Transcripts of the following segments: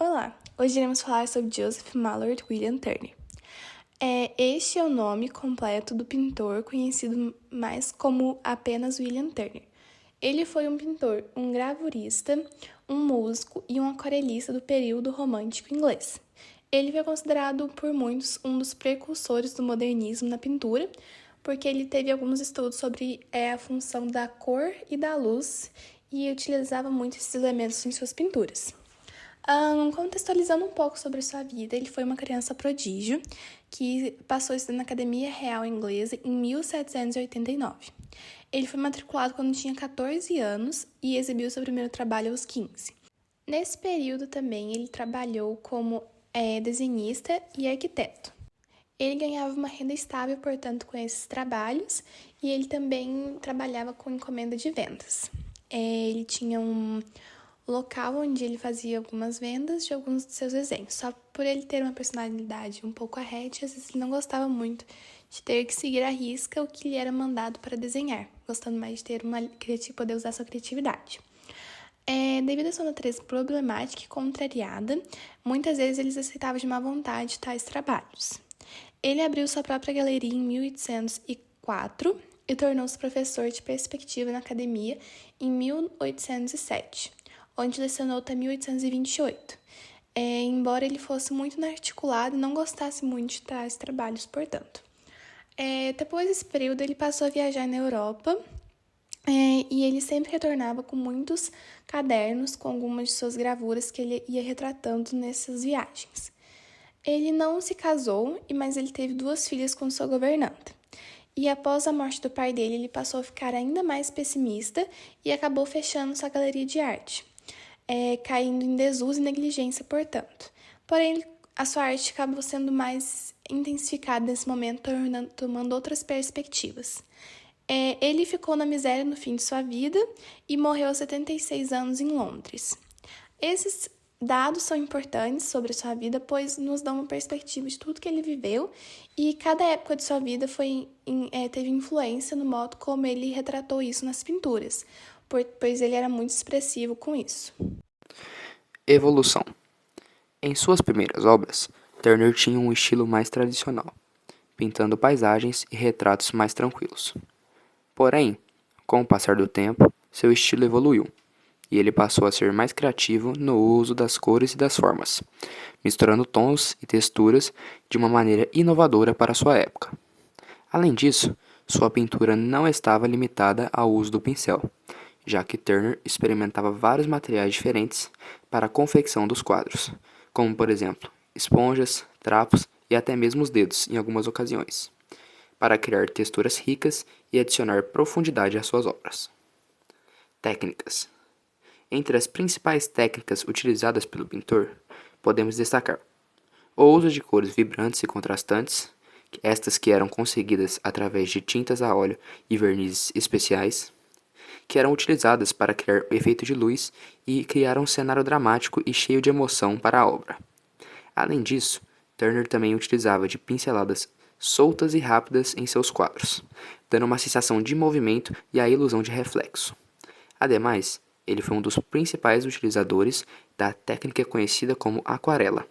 Olá, hoje iremos falar sobre Joseph Mallord William Turner. Este é o nome completo do pintor conhecido mais como apenas William Turner. Ele foi um pintor, um gravurista, um músico e um aquarelista do período romântico inglês. Ele foi considerado por muitos um dos precursores do modernismo na pintura, porque ele teve alguns estudos sobre a função da cor e da luz e utilizava muito esses elementos em suas pinturas. Contextualizando um pouco sobre sua vida, ele foi uma criança prodígio que passou estudando na Academia Real Inglesa em 1789. Ele foi matriculado quando tinha 14 anos e exibiu seu primeiro trabalho aos 15. Nesse período também ele trabalhou como desenhista e arquiteto. Ele ganhava uma renda estável, portanto, com esses trabalhos, e ele também trabalhava com encomenda de vendas. Ele tinha um local onde ele fazia algumas vendas de alguns de seus desenhos. Só por ele ter uma personalidade um pouco arrete, às vezes ele não gostava muito de ter que seguir à risca o que lhe era mandado para desenhar, gostando mais de ter poder usar sua criatividade. Devido à sua natureza problemática e contrariada, muitas vezes ele aceitava de má vontade tais trabalhos. Ele abriu sua própria galeria em 1804 e tornou-se professor de perspectiva na academia em 1807, onde lecionou até 1828. Embora ele fosse muito inarticulado e não gostasse muito de tais trabalhos, portanto. Depois desse período, ele passou a viajar na Europa e ele sempre retornava com muitos cadernos com algumas de suas gravuras que ele ia retratando nessas viagens. Ele não se casou, mas ele teve 2 filhas com sua governanta. E após a morte do pai dele, ele passou a ficar ainda mais pessimista e acabou fechando sua galeria de arte, caindo em desuso e negligência, portanto. Porém, a sua arte acabou sendo mais intensificada nesse momento, tomando outras perspectivas. Ele ficou na miséria no fim de sua vida e morreu aos 76 anos em Londres. Esses dados são importantes sobre a sua vida, pois nos dão uma perspectiva de tudo que ele viveu e cada época de sua vida teve influência no modo como ele retratou isso nas pinturas, pois ele era muito expressivo com isso. Evolução. Em suas primeiras obras, Turner tinha um estilo mais tradicional, pintando paisagens e retratos mais tranquilos. Porém, com o passar do tempo, seu estilo evoluiu, e ele passou a ser mais criativo no uso das cores e das formas, misturando tons e texturas de uma maneira inovadora para sua época. Além disso, sua pintura não estava limitada ao uso do pincel, já que Turner experimentava vários materiais diferentes para a confecção dos quadros, como por exemplo, esponjas, trapos e até mesmo os dedos em algumas ocasiões, para criar texturas ricas e adicionar profundidade às suas obras. Técnicas. Entre as principais técnicas utilizadas pelo pintor, podemos destacar o uso de cores vibrantes e contrastantes, estas que eram conseguidas através de tintas a óleo e vernizes especiais, que eram utilizadas para criar o efeito de luz e criar um cenário dramático e cheio de emoção para a obra. Além disso, Turner também utilizava de pinceladas soltas e rápidas em seus quadros, dando uma sensação de movimento e a ilusão de reflexo. Ademais, ele foi um dos principais utilizadores da técnica conhecida como aquarela,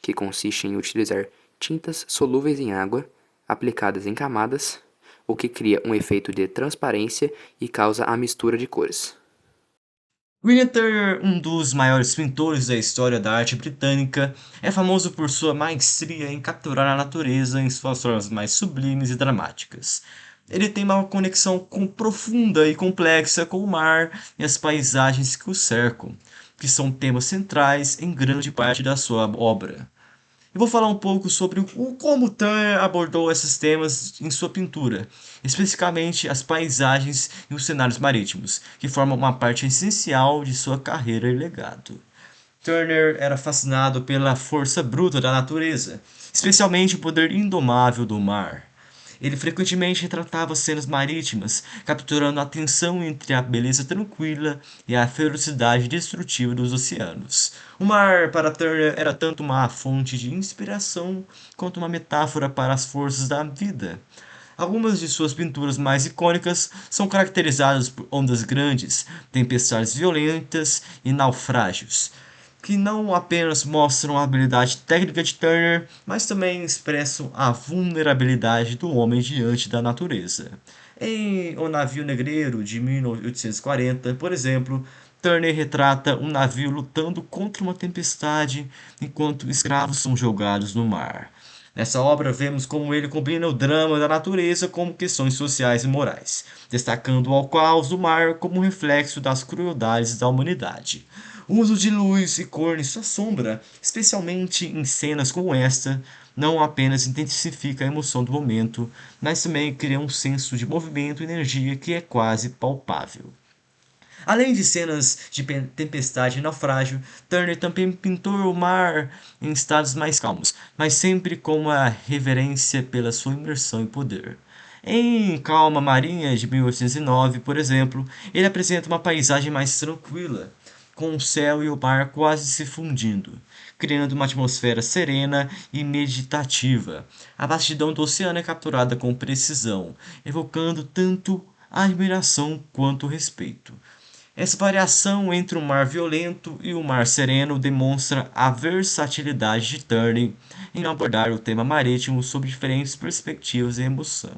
que consiste em utilizar tintas solúveis em água, aplicadas em camadas, o que cria um efeito de transparência e causa a mistura de cores. William Turner, um dos maiores pintores da história da arte britânica, é famoso por sua maestria em capturar a natureza em suas formas mais sublimes e dramáticas. Ele tem uma conexão profunda e complexa com o mar e as paisagens que o cercam, que são temas centrais em grande parte da sua obra. Eu vou falar um pouco sobre como Turner abordou esses temas em sua pintura, especificamente as paisagens e os cenários marítimos, que formam uma parte essencial de sua carreira e legado. Turner era fascinado pela força bruta da natureza, especialmente o poder indomável do mar. Ele frequentemente retratava cenas marítimas, capturando a tensão entre a beleza tranquila e a ferocidade destrutiva dos oceanos. O mar, para Turner, era tanto uma fonte de inspiração quanto uma metáfora para as forças da vida. Algumas de suas pinturas mais icônicas são caracterizadas por ondas grandes, tempestades violentas e naufrágios. que não apenas mostram a habilidade técnica de Turner, mas também expressam a vulnerabilidade do homem diante da natureza. Em O Navio Negreiro, de 1840, por exemplo, Turner retrata um navio lutando contra uma tempestade enquanto escravos são jogados no mar. Nessa obra, vemos como ele combina o drama da natureza com questões sociais e morais, destacando o caos do mar como um reflexo das crueldades da humanidade. O uso de luz e cor em sua sombra, especialmente em cenas como esta, não apenas intensifica a emoção do momento, mas também cria um senso de movimento e energia que é quase palpável. Além de cenas de tempestade e naufrágio, Turner também pintou o mar em estados mais calmos, mas sempre com uma reverência pela sua imersão e poder. Em Calma Marinha, de 1809, por exemplo, ele apresenta uma paisagem mais tranquila, com o céu e o mar quase se fundindo, criando uma atmosfera serena e meditativa. A vastidão do oceano é capturada com precisão, evocando tanto a admiração quanto o respeito. Essa variação entre o mar violento e o mar sereno demonstra a versatilidade de Turner em abordar o tema marítimo sob diferentes perspectivas e emoção.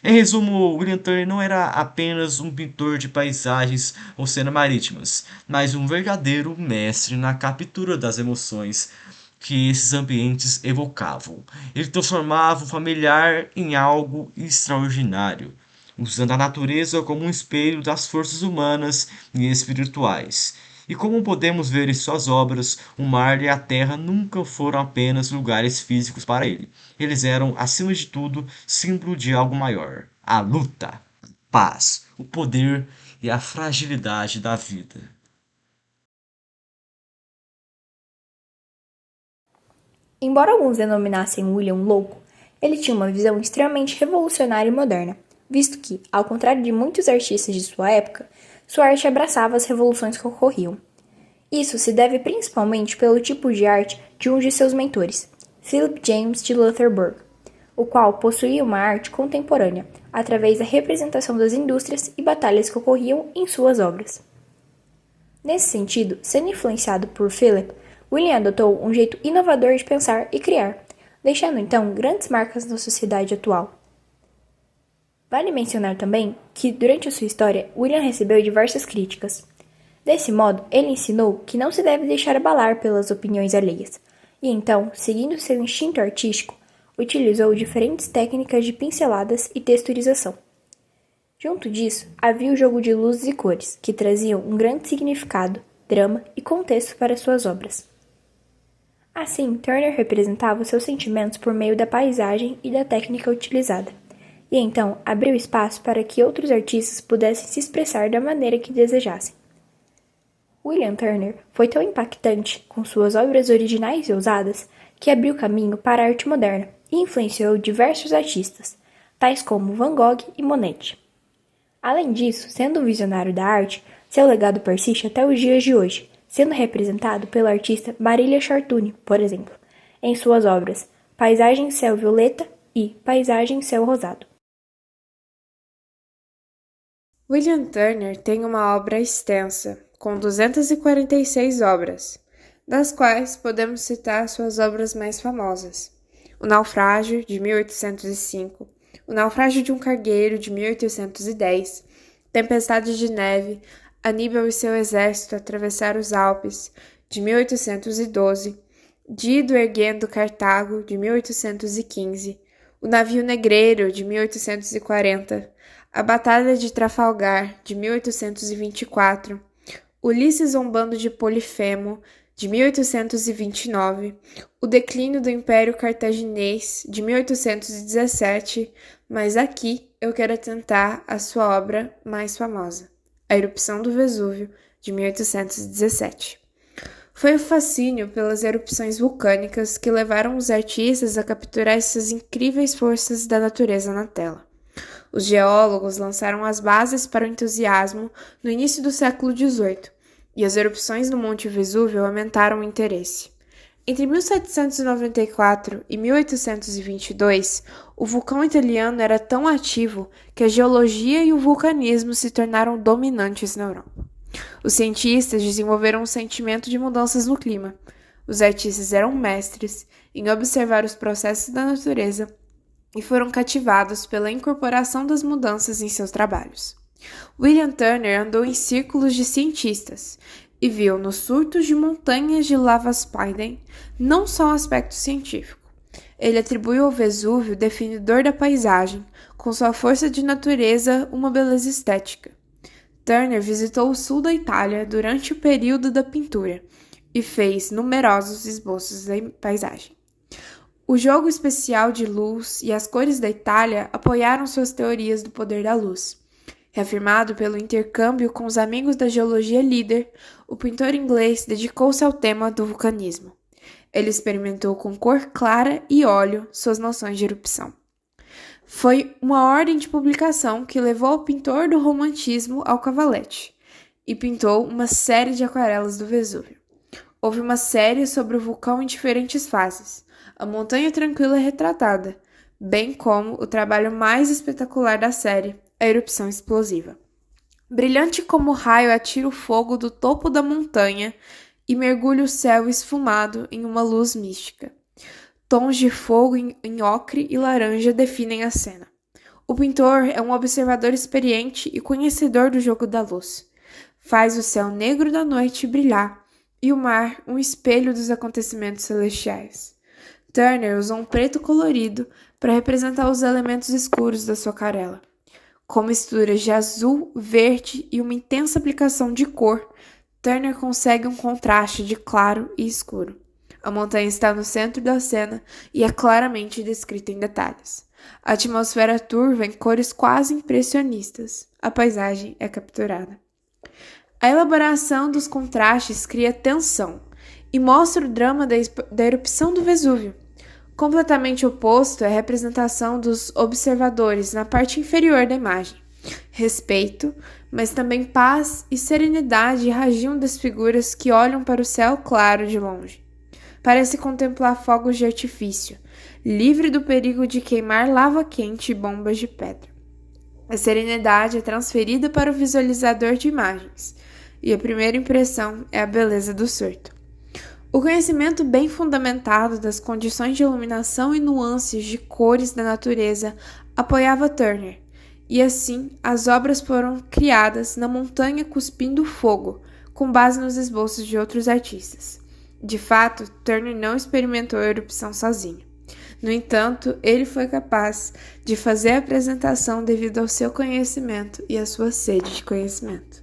Em resumo, William Turner não era apenas um pintor de paisagens ou cenas marítimas, mas um verdadeiro mestre na captura das emoções que esses ambientes evocavam. Ele transformava o familiar em algo extraordinário, usando a natureza como um espelho das forças humanas e espirituais. E como podemos ver em suas obras, o mar e a terra nunca foram apenas lugares físicos para ele. Eles eram, acima de tudo, símbolo de algo maior: a luta, a paz, o poder e a fragilidade da vida. Embora alguns denominassem William louco, ele tinha uma visão extremamente revolucionária e moderna, visto que, ao contrário de muitos artistas de sua época, sua arte abraçava as revoluções que ocorriam. Isso se deve principalmente pelo tipo de arte de um de seus mentores, Philip James de Loutherbourg, o qual possuía uma arte contemporânea, através da representação das indústrias e batalhas que ocorriam em suas obras. Nesse sentido, sendo influenciado por Philip, William adotou um jeito inovador de pensar e criar, deixando então grandes marcas na sociedade atual. Vale mencionar também que, durante a sua história, William recebeu diversas críticas. Desse modo, ele ensinou que não se deve deixar abalar pelas opiniões alheias, e então, seguindo seu instinto artístico, utilizou diferentes técnicas de pinceladas e texturização. Junto disso, havia o jogo de luzes e cores, que traziam um grande significado, drama e contexto para suas obras. Assim, Turner representava seus sentimentos por meio da paisagem e da técnica utilizada, e então abriu espaço para que outros artistas pudessem se expressar da maneira que desejassem. William Turner foi tão impactante com suas obras originais e ousadas que abriu caminho para a arte moderna e influenciou diversos artistas, tais como Van Gogh e Monet. Além disso, sendo um visionário da arte, seu legado persiste até os dias de hoje, sendo representado pela artista Marília Chartuni, por exemplo, em suas obras Paisagem Céu Violeta e Paisagem Céu Rosado. William Turner tem uma obra extensa, com 246 obras, das quais podemos citar suas obras mais famosas: O Naufrágio, de 1805, O Naufrágio de um Cargueiro, de 1810, Tempestade de Neve, Aníbal e seu Exército atravessaram os Alpes, de 1812, Dido erguendo Cartago, de 1815, O Navio Negreiro, de 1840, A Batalha de Trafalgar, de 1824, Ulisses zombando de Polifemo, de 1829, O Declínio do Império Cartaginês, de 1817, mas aqui eu quero atentar à sua obra mais famosa, A Erupção do Vesúvio, de 1817. Foi o fascínio pelas erupções vulcânicas que levaram os artistas a capturar essas incríveis forças da natureza na tela. Os geólogos lançaram as bases para o entusiasmo no início do século XVIII, e as erupções no Monte Vesúvio aumentaram o interesse. Entre 1794 e 1822, o vulcão italiano era tão ativo que a geologia e o vulcanismo se tornaram dominantes na Europa. Os cientistas desenvolveram um sentimento de mudanças no clima. Os artistas eram mestres em observar os processos da natureza e foram cativados pela incorporação das mudanças em seus trabalhos. William Turner andou em círculos de cientistas e viu nos surtos de montanhas de lava Spiden não só um aspecto científico. Ele atribuiu ao Vesúvio, definidor da paisagem, com sua força de natureza, uma beleza estética. Turner visitou o sul da Itália durante o período da pintura e fez numerosos esboços da paisagem. O jogo especial de luz e as cores da Itália apoiaram suas teorias do poder da luz. Reafirmado pelo intercâmbio com os amigos da geologia líder, o pintor inglês dedicou-se ao tema do vulcanismo. Ele experimentou com cor clara e óleo suas noções de erupção. Foi uma ordem de publicação que levou ao pintor do romantismo ao cavalete e pintou uma série de aquarelas do Vesúvio. Houve uma série sobre o vulcão em diferentes fases. A montanha tranquila é retratada, bem como o trabalho mais espetacular da série, a erupção explosiva. Brilhante como o raio atira o fogo do topo da montanha e mergulha o céu esfumado em uma luz mística. Tons de fogo em ocre e laranja definem a cena. O pintor é um observador experiente e conhecedor do jogo da luz. Faz o céu negro da noite brilhar e o mar um espelho dos acontecimentos celestiais. Turner usou um preto colorido para representar os elementos escuros da sua aquarela. Com misturas de azul, verde e uma intensa aplicação de cor, Turner consegue um contraste de claro e escuro. A montanha está no centro da cena e é claramente descrita em detalhes. A atmosfera turva em cores quase impressionistas. A paisagem é capturada. A elaboração dos contrastes cria tensão e mostra o drama da erupção do Vesúvio. Completamente oposto é a representação dos observadores na parte inferior da imagem. Respeito, mas também paz e serenidade irradiam das figuras que olham para o céu claro de longe. Parece contemplar fogos de artifício, livre do perigo de queimar lava quente e bombas de pedra. A serenidade é transferida para o visualizador de imagens, e a primeira impressão é a beleza do surto. O conhecimento bem fundamentado das condições de iluminação e nuances de cores da natureza apoiava Turner, e assim as obras foram criadas na montanha cuspindo fogo, com base nos esboços de outros artistas. De fato, Turner não experimentou a erupção sozinho. No entanto, ele foi capaz de fazer a apresentação devido ao seu conhecimento e à sua sede de conhecimento.